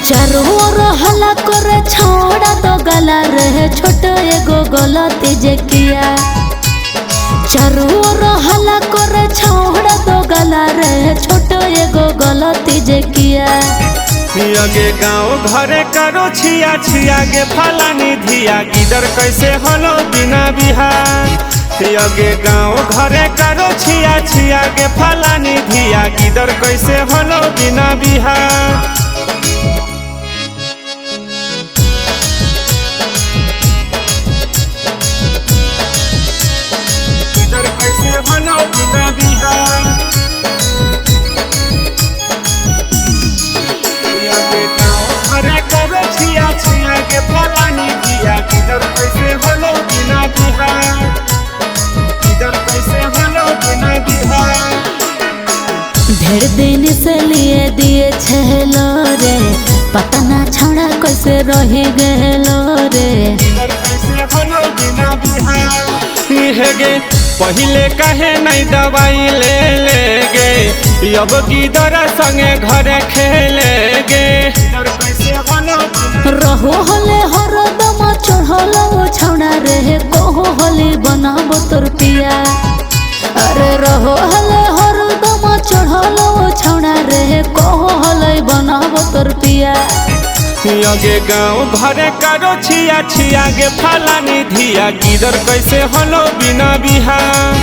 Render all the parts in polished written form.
चारों ओर हल्ला करे छोड़ा तो गला रहे छोट एगो गलती जे किया। चारों ओर हल्ला करे छोड़ा तो गला रहे छोट एगो गलती जे किया। यगे गाँव घरे करो छिया छिया गे फलानी धिया गिदर कैसे हलो बिना बिहार। यगे गाँव घरे करो छिया छिया गे फलानी धिया गिदर कैसे हलो बिना बिहार। गिदर कैसे हलो बिना बिहार। यगे गाँव घरे करो छिया छिया गे फलानी धिया गिदर कैसे हलो बिना बिहार। ढेर दिन से लिए दिए छेलो रे पता ना छोड़ा कैसे रही गेलो रे। गे पहिले कहे नहीं दवाई ले गे अब गिदर संगे घरे खेले गे। रहो हले हरदम चढ़ल छौड़ा रे कहो हले बनाबो तोर पिया। अरे रहो हले हरदम चढ़ल छौड़ा रे कहो हले बनाबो तोर पिया। यगे गाँव घरे करो छिया छिया गे फलानी धिया गिदर कैसे हलो बिना बिहार।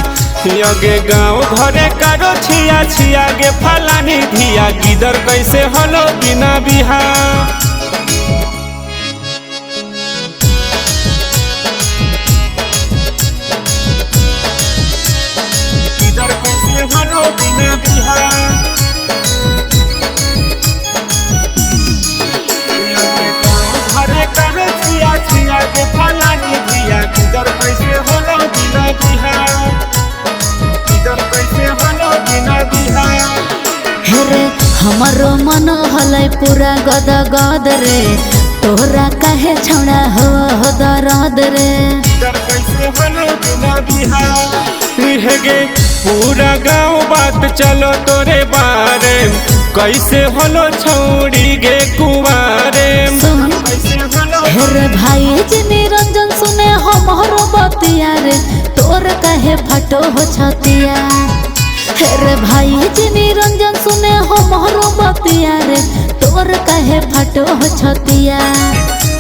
यगे गाँव घरे करो छिया छिया गे फलानी धिया गिदर कैसे हलो बिना बिहार। गिदर कैसे हलो बिना बिहार। हेरे हमारो मन हलै पूरा गद गद रे तोहरा काहे छौड़ा हो दर्द रे। गे पूरा गाँव बात चलो तोरे बारे कैसे हलो छौड़ी गे कुवारे। हेरे भाई जी निरंजन सुने हमारो बतिया रे तोर काहे फटो हो छतिया। हेरे भाई जी निरंजन सुने हमारो बतिया रे तोर काहे फटो हो छतिया।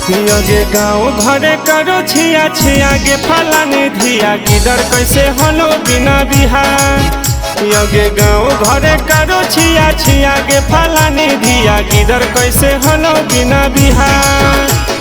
यगे गाँव घरे करो छिया छिया गे फलानी धिया गिदर कैसे हलो बिना बिहार। यगे गाँव घरे करो छिया छिया गे फलानी धिया गिदर कैसे हलो बिना बिहार।